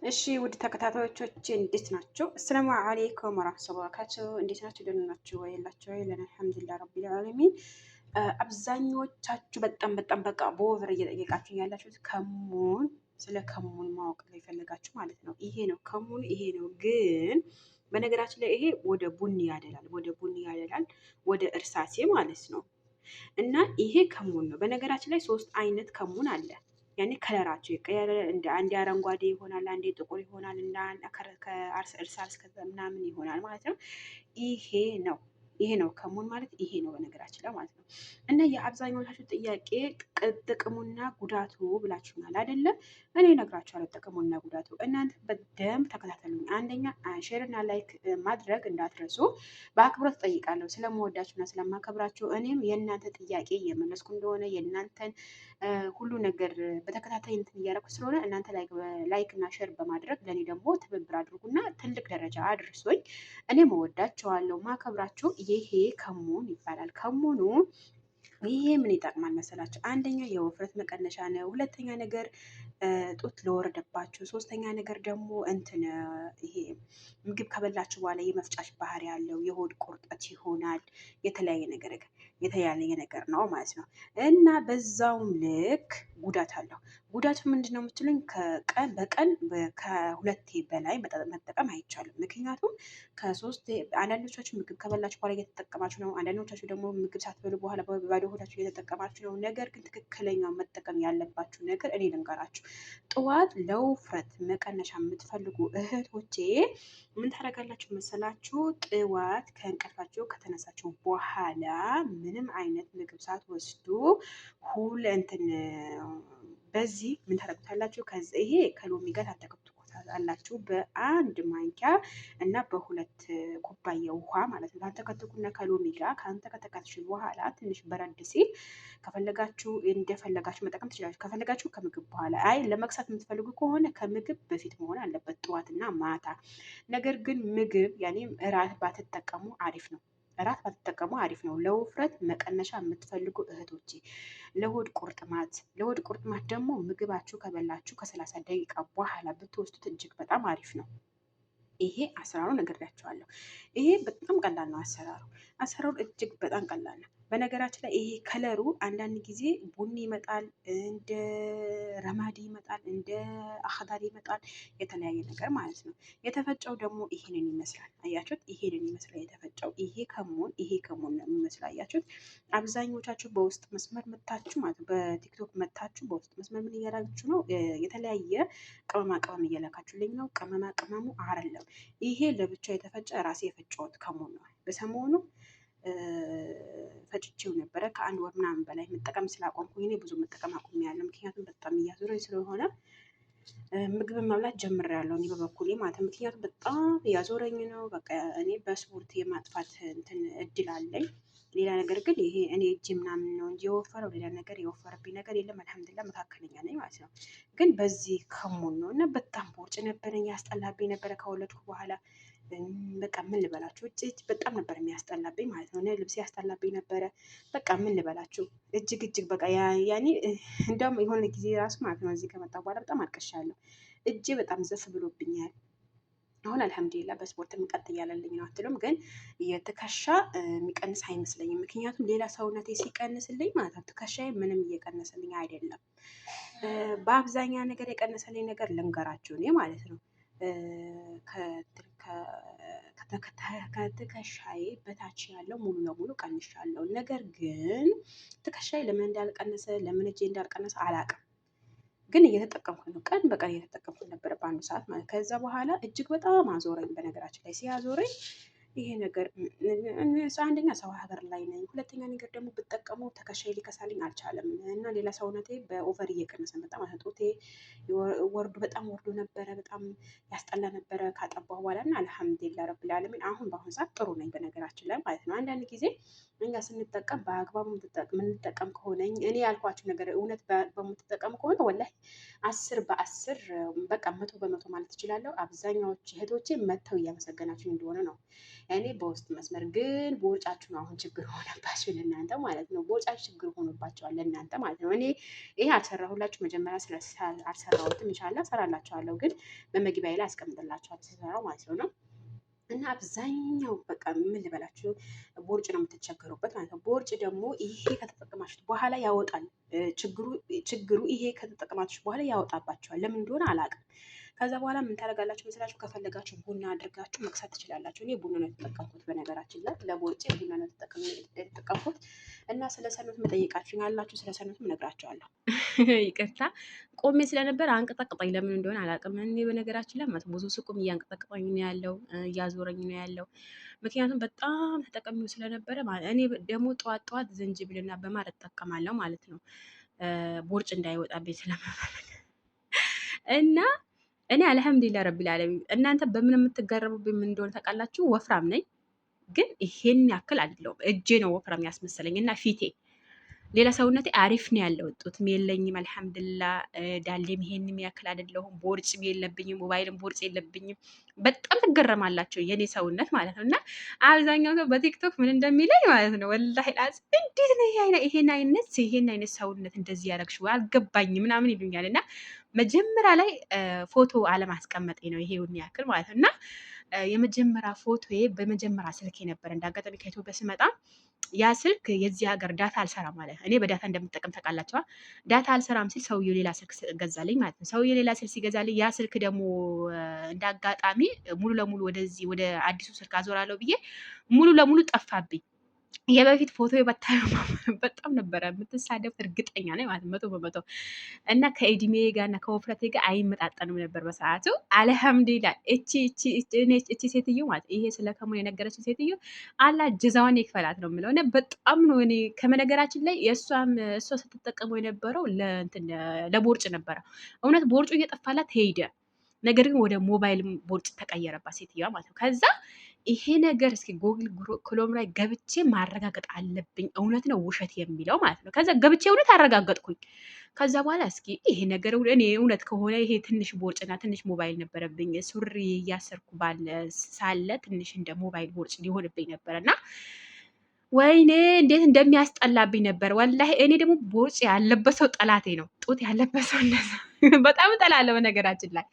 እሺ ውድ ተከታታዮች እንዴት ናቸው? አሰላሙ አለይኩም ወራህመቱላሂ ወበረካቱሁ። እንዴት ናቸው? ደህና ናቸው ወይ? ያላችሁ ወይ? ለና አልሐምዱሊላህ ረቢል ዓለሚን። አብዛኞቻችሁ በጣም በቃ በኦቨር እየጠየቃችሁ ያላችሁት ከሙን ስለ ከሙን ማወቅ ላይ ፈለጋችሁ ማለት ነው። ይሄ ነው ከሙን፣ ይሄ ነው ግን በነገራችን ላይ ይሄ ወደ ቡኒ ያደላል፣ ወደ እርሳሴ ማለት ነው። እና ይሄ ከሙን ነው። በነገራችን ላይ 3 አይነት ከሙን አለ። ያኔ ከለራቸው ይቀየራል። እንደ አንዴ አረንጓዴ ይሆናል፣ አንዴ ጥቁር ይሆናል እና እርሳስ ምናምን ይሆናል ማለት ነው። ይሄ ነው ይሄ ነው ከሙን ማለት ይሄ ነው በነገራችን ላይ ማለት ነው። እና የአብዛኛዎቻችሁ ጥያቄ ጥቅሙና ጉዳቱ ብላችሁናል አይደለም? እኔ እነግራችኋለሁ ጥቅሙና ጉዳቱ። እናንተ በደንብ ተከታተሉኝ። አንደኛ ሼርና ላይክ ማድረግ እንዳትረሱ በአክብሮት ጠይቃለሁ። ስለምወዳችሁና ስለማከብራችሁ እኔም የእናንተ ጥያቄ እየመለስኩ እንደሆነ የእናንተን ሁሉ ነገር በተከታታይ እንትን እያደረኩ ስለሆነ እናንተ ላይክ እና ሼር በማድረግ ለእኔ ደግሞ ትብብር አድርጉና ትልቅ ደረጃ አድርሶኝ እኔም እወዳቸዋለሁ ማከብራቸው። ይሄ ከሙን ይባላል። ከሙኑ ይሄ ምን ይጠቅማል መሰላችሁ? አንደኛ የውፍረት መቀነሻ ነው። ሁለተኛ ነገር ጡት ለወረደባችሁ፣ ሶስተኛ ነገር ደግሞ እንትን ይሄ ምግብ ከበላችሁ በኋላ የመፍጫሽ ባህሪ ያለው የሆድ ቁርጠት ይሆናል። የተለያየ ነገር ነው ማለት ነው። እና በዛውም ልክ ጉዳት አለው። ጉዳቱ ምንድን ነው የምትሉኝ? በቀን ከሁለቴ በላይ መጠቀም አይቻልም። ምክንያቱም አንዳንዶቻችሁ ምግብ ከበላችሁ በኋላ እየተጠቀማችሁ ነው። አንዳንዶቻችሁ ደግሞ ምግብ ሳትበሉ በኋላ በባዶ ሆዳችሁ እየተጠቀማችሁ ነው። ነገር ግን ትክክለኛው መጠቀም ያለባችሁ ነገር እኔ ልንገራችሁ። ጠዋት ለውፍረት መቀነሻ የምትፈልጉ እህቶቼ ምን ታደርጋላችሁ መሰላችሁ? ጠዋት ከእንቅልፋችሁ ከተነሳችሁ በኋላ ምንም አይነት ምግብ ሳትወስዱ በዚህ ምን ታደርጉታላችሁ? ይሄ ከሎሚ ጋር ታንተከትኩታላችሁ በአንድ ማንኪያ እና በሁለት ኩባያ ውሃ ማለት ነው። ታንተከትኩና ከሎሚ ጋር ካንተከተካችሁ በኋላ ትንሽ በረድ ሲል ከፈለጋችሁ እንደፈለጋችሁ መጠቀም ትችላላችሁ። ከፈለጋችሁ ከምግብ በኋላ፣ አይ ለመክሳት የምትፈልጉ ከሆነ ከምግብ በፊት መሆን አለበት፣ ጠዋትና ማታ። ነገር ግን ምግብ ያኔም እራት ባትጠቀሙ አሪፍ ነው። እራት ባትጠቀሙ አሪፍ ነው። ለውፍረት መቀነሻ የምትፈልጉ እህቶቼ፣ ለሆድ ቁርጥማት ደግሞ ምግባችሁ ከበላችሁ ከ30 ደቂቃ በኋላ ብትወስዱት እጅግ በጣም አሪፍ ነው። ይሄ አሰራሩ ነግሬያቸዋለሁ። ይሄ በጣም ቀላል ነው አሰራሩ እጅግ በጣም ቀላል ነው። በነገራችን ላይ ይሄ ከለሩ አንዳንድ ጊዜ ቡኒ ይመጣል፣ እንደ ረማዲ ይመጣል፣ እንደ አህዳር ይመጣል፣ የተለያየ ነገር ማለት ነው። የተፈጨው ደግሞ ይሄንን ይመስላል። አያችሁት? ይሄንን ይመስላል የተፈጨው። ይሄ ከሙን ነው የሚመስለው። አያችሁት? አብዛኞቻችሁ በውስጥ መስመር መታችሁ ማለት ነው፣ በቲክቶክ መታችሁ በውስጥ መስመር ምን እያደረጋችሁ ነው? የተለያየ ቅመማ ቅመም እየላካችሁልኝ ነው። ቅመማ ቅመሙ አይደለም ይሄ ለብቻ የተፈጨ ራሴ የፈጨሁት ከሙን ነው። በሰሞኑ ፈጭቼው ነበረ ከ1 ወር ምናምን በላይ መጠቀም ስላቆምኩ እኔ ብዙ መጠቀም አቁሜያለሁ። ምክንያቱም በጣም እያዞረኝ ስለሆነ ምግብ መብላት ጀምሬያለሁ እኔ በበኩሌ ማለት ነው። ምክንያቱም በጣም እያዞረኝ ነው። በቃ እኔ በስፖርት የማጥፋት እንትን እድል አለኝ። ሌላ ነገር ግን ይሄ እኔ እጅ ምናምን ነው እንጂ የወፈረው ሌላ ነገር የወፈረብኝ ነገር የለም። አልሐምዱሊላህ መካከለኛ ነኝ ማለት ነው። ግን በዚህ ከሙን ነው እና በጣም ቦርጭ ነበረኝ፣ ያስጠላብኝ ነበረ ከወለድኩ በኋላ። በቃ ምን ልበላችሁ እጅ በጣም ነበር የሚያስጠላብኝ ማለት ነው። ልብስ ያስጠላብኝ ነበረ። በቃ ምን ልበላችሁ እጅግ በቃ ያኔ እንደውም የሆነ ጊዜ ራሱ ማለት ነው እዚህ ከመጣ በኋላ በጣም አልቀሻለሁ። እጄ በጣም ዘፍ ብሎብኛል። አሁን አልሐምዱሊላ በስፖርት ቀጥ እያለልኝ ነው አትሉም? ግን የትከሻ የሚቀንስ አይመስለኝም። ምክንያቱም ሌላ ሰውነቴ ሲቀንስልኝ ማለት ነው ትከሻዬ ምንም እየቀነሰልኝ አይደለም። በአብዛኛው ነገር የቀነሰልኝ ነገር ልንገራችሁ እኔ ማለት ነው ከትከሻዬ በታች ያለው ሙሉ ለሙሉ ቀንሻለሁ። ነገር ግን ትከሻዬ ለምን እንዳልቀነሰ ለምን እጄ እንዳልቀነሰ አላውቅም። ግን እየተጠቀምኩ ነው፣ ቀን በቀን እየተጠቀምኩ ነበረ በአንዱ ሰዓት ማለት። ከዛ በኋላ እጅግ በጣም አዞረኝ። በነገራችን ላይ ሲያዞረኝ ይሄ ነገር አንደኛ ሰው ሀገር ላይ ነኝ፣ ሁለተኛ ነገር ደግሞ ብጠቀመው ትከሻዬ ሊከሳልኝ አልቻለም እና ሌላ ሰውነቴ በኦቨር እየቀነሰ መጣ ማለት ጡቴ በጣም ወርዶ ነበረ። በጣም ያስጠላ ነበረ ካጠባሁ በኋላ እና አልሐምዱሊላህ ረብል ዓለሚን አሁን በአሁን ሰዓት ጥሩ ነኝ በነገራችን ላይ ማለት ነው። አንዳንድ ጊዜ እኛ ስንጠቀም በአግባቡ የምንጠቀም ከሆነ እኔ ያልኳችሁ ነገር እውነት በምትጠቀም ከሆነ ወላሂ 10/10 በቃ 100% ማለት እችላለሁ። አብዛኛዎች እህቶቼ መጥተው እያመሰገናችሁ እንደሆነ ነው እኔ በውስጥ መስመር ግን ቦርጫችሁ ነው አሁን ችግር ሆነባችሁ ለእናንተ ማለት ነው። ቦርጫችሁ ችግር ሆኖባቸዋል ለእናንተ ማለት ነው። እኔ ይሄ አልሰራሁላችሁ መጀመሪያ አልሰራሁትም። ኢንሻላህ እሰራላችኋለሁ፣ ግን በመግቢያ ላይ አስቀምጥላችኋለሁ ስሰራው ማለት ነው። እና አብዛኛው በቃ ምን ልበላችሁ ቦርጭ ነው የምትቸገሩበት ማለት ነው። ቦርጭ ደግሞ ይሄ ከተጠቀማችሁት በኋላ ያወጣል። ችግሩ ይሄ ከተጠቀማችሁ በኋላ ያወጣባቸዋል። ለምን እንደሆነ አላውቅም። ከዛ በኋላ ምን ታደርጋላችሁ መስላችሁ? ከፈለጋችሁ ቡና አድርጋችሁ መክሳት ትችላላችሁ። እኔ ቡና ነው የተጠቀምኩት፣ በነገራችን ላይ ለቦርጬ ቡና ነው የተጠቀምኩት። እና ስለ ሰኑት መጠየቃችሁ ያላችሁ ስለ ሰኑትም እነግራችኋለሁ። ይቅርታ ቆሜ ስለነበር አንቀጠቅጠኝ፣ ለምን እንደሆነ አላውቅም። እኔ በነገራችን ላይ ብዙ ስቁም እያንቀጠቅጠኝ ነው ያለው፣ እያዞረኝ ነው ያለው። ምክንያቱም በጣም ተጠቀሚው ስለነበረ ማለት እኔ ደግሞ ጠዋት ጠዋት ዝንጅብልና በማር እጠቀማለሁ ማለት ነው፣ ቦርጭ እንዳይወጣብኝ ስለምፈልግ እና እኔ አልሐምዱሊላህ ረቢል ዓለሚን። እናንተ በምን የምትገረሙብኝ ምን እንደሆነ ታውቃላችሁ? ወፍራም ነኝ፣ ግን ይሄን ያክል አይደለሁም። እጄ ነው ወፍራም ያስመሰለኝ እና ፊቴ፣ ሌላ ሰውነቴ አሪፍ ነው ያለው። ጡትም የለኝም አልሐምዱሊላህ። ዳሌም ይሄንም ያክል አይደለሁም። ቦርጭም የለብኝም፣ ሞባይልም ቦርጭ የለብኝም። በጣም ትገረማላችሁ የኔ ሰውነት ማለት ነው። እና አብዛኛው ሰው በቲክቶክ ምን እንደሚለኝ ማለት ነው ወላሂ ላዝ እንዴት ነው ይሄን አይነት ሰውነት እንደዚህ ያደረግሽው አልገባኝ ምናምን ይሉኛል። እና መጀመሪያ ላይ ፎቶ አለማስቀመጤ ነው ይሄውን ያክል ማለት ነው። እና የመጀመሪያ ፎቶዬ በመጀመሪያ ስልክ ነበረ። እንዳጋጣሚ ከኢትዮጵያ ስመጣ ያ ስልክ የዚህ ሀገር ዳታ አልሰራም ማለት እኔ በዳታ እንደምጠቀም ታውቃላችኋል። ዳታ አልሰራም ሲል ሰውየው ሌላ ስልክ ገዛልኝ ማለት ነው። ሰውየው ሌላ ስልክ ሲገዛልኝ ያ ስልክ ደግሞ እንዳጋጣሚ ሙሉ ለሙሉ ወደዚህ ወደ አዲሱ ስልክ አዞራለሁ ብዬ ሙሉ ለሙሉ ጠፋብኝ። የበፊት ፎቶ የበታዩ በጣም ነበረ የምትሳደብ እርግጠኛ ነኝ ማለት 100%። እና ከእድሜ ጋር እና ከወፍረቴ ጋር አይመጣጠንም ነበር በሰዓቱ። አልሐምዱሊላህ እቺ ሴትዮ ማለት ይሄ ስለ ከሙን የነገረችን ሴትዮ አላ ጀዛዋን ይክፈላት ነው የምለው። እና በጣም ነው እኔ ከመነገራችን ላይ እሷ ስትጠቀመው የነበረው ለቦርጭ ነበረ። እውነት ቦርጩ እየጠፋላት ሄደ። ነገር ግን ወደ ሞባይል ቦርጭ ተቀየረባት ሴትዮዋ ማለት ነው። ከዛ ይሄ ነገር እስኪ ጎግል ክሮም ላይ ገብቼ ማረጋገጥ አለብኝ እውነት ነው ውሸት የሚለው ማለት ነው። ከዛ ገብቼ እውነት አረጋገጥኩኝ። ከዛ በኋላ እስኪ ይሄ ነገር እኔ እውነት ከሆነ ይሄ ትንሽ ቦርጭና ትንሽ ሞባይል ነበረብኝ፣ ሱሪ እያሰርኩ ሳለ ትንሽ እንደ ሞባይል ቦርጭ ሊሆንብኝ ነበረ እና ወይኔ እንዴት እንደሚያስጠላብኝ ነበር ወላሂ። እኔ ደግሞ ቦርጭ ያለበሰው ጠላቴ ነው፣ ጡት ያለበሰው በጣም ጠላለሁ። ነገራችን ላይ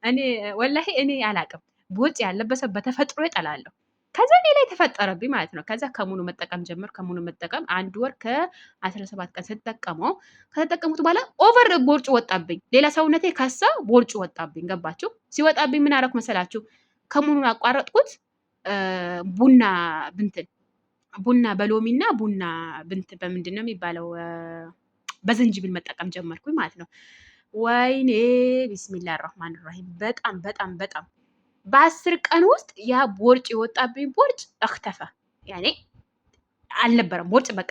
እኔ ወላሂ እኔ አላቅም ቦርጭ ያለበሰው በተፈጥሮ እጠላለሁ። ከዛ እኔ ላይ ተፈጠረብኝ ማለት ነው። ከዛ ከሙኑ መጠቀም ጀመር። ከሙኑ መጠቀም 1 ወር ከ17 ቀን ስትጠቀመው ከተጠቀሙት በኋላ ኦቨር ቦርጭ ወጣብኝ። ሌላ ሰውነቴ ከሳ ቦርጭ ወጣብኝ። ገባችሁ? ሲወጣብኝ ምን አደረኩ መሰላችሁ? ከሙኑን አቋረጥኩት። ቡና በሎሚና ቡና በምንድን ነው የሚባለው በዝንጅብል መጠቀም ጀመርኩኝ ማለት ነው። ወይኔ ቢስሚላህ ራህማን ራሂም በጣም በጣም በጣም በ10 ቀን ውስጥ ያ ቦርጭ የወጣብኝ ቦርጭ እክተፈ ያኔ አልነበረም። ቦርጭ በቃ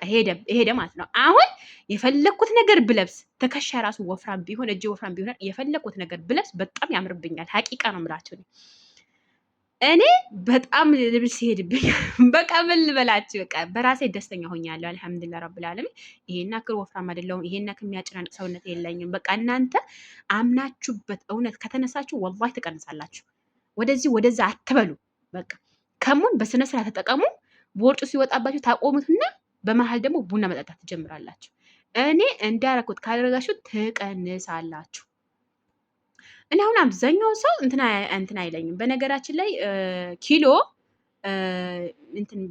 ሄደ ማለት ነው። አሁን የፈለኩት ነገር ብለብስ ትከሻ ራሱ ወፍራም ቢሆን እጅ ወፍራም ቢሆን የፈለኩት ነገር ብለብስ በጣም ያምርብኛል። ሀቂቃ ነው የምላችሁ። እኔ በጣም ልብስ ይሄድብኝ በቃ ምን ልበላችሁ፣ በቃ በራሴ ደስተኛ ሆኛለሁ። አልሐምዱሊላህ ረብል ዓለሚን። ይሄን ያክል ወፍራም አይደለሁም። ይሄን ያክል የሚያጨናንቅ ሰውነት የለኝም። በቃ እናንተ አምናችሁበት እውነት ከተነሳችሁ ወላሂ ትቀንሳላችሁ። ወደዚህ ወደዛ አትበሉ። በቃ ከሙን በስነ ስርዓት ተጠቀሙ። ቦርጩ ሲወጣባችሁ ታቆሙትና በመሀል ደግሞ ቡና መጠጣት ትጀምራላችሁ። እኔ እንዳረኩት ካደረጋችሁ ትቀንሳላችሁ። እኔ አሁን አብዛኛው ሰው እንትን አይለኝም። በነገራችን ላይ ኪሎ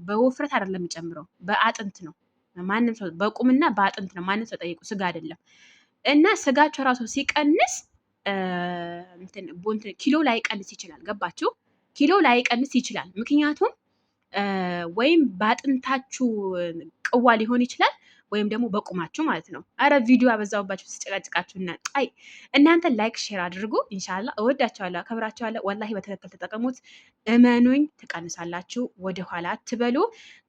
በውፍረት አይደለም የሚጨምረው፣ በአጥንት ነው። ማንም ሰው በቁምና በአጥንት ነው። ማንም ሰው ጠይቁ፣ ስጋ አይደለም። እና ስጋቸው ራሱ ሲቀንስ ኪሎ ላይቀንስ ይችላል። ገባችሁ? ኪሎ ላይቀንስ ይችላል። ምክንያቱም ወይም በአጥንታችሁ ቅዋ ሊሆን ይችላል ወይም ደግሞ በቁማችሁ ማለት ነው። አረ ቪዲዮ አበዛውባችሁ ስጨቃጭቃችሁና እናንተ ላይክ ሼር አድርጉ። ኢንሻአላህ እወዳችኋለሁ፣ አከብራችኋለሁ። ወላሂ በትክክል ተጠቀሙት። እመኑኝ ትቀንሳላችሁ። ወደኋላ አትበሉ።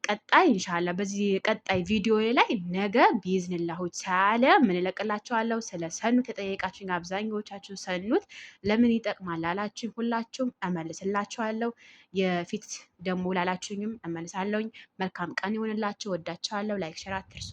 ቀጣይ ኢንሻአላህ በዚህ ቀጣይ ቪዲዮ ላይ ነገ ቢዝንላሁ ተዓላ ምን እለቅላችኋለሁ። ስለ ሰኑት የጠየቃችሁኝ አብዛኞቻችሁ ሰኑት ለምን ይጠቅማል ላላችሁኝ ሁላችሁም እመልስላችኋለሁ። የፊት ደግሞ ላላችሁኝም እመልሳለሁኝ። መልካም ቀን ይሆንላችሁ። ወዳችኋለሁ። ላይክ ሼር አትርሱ።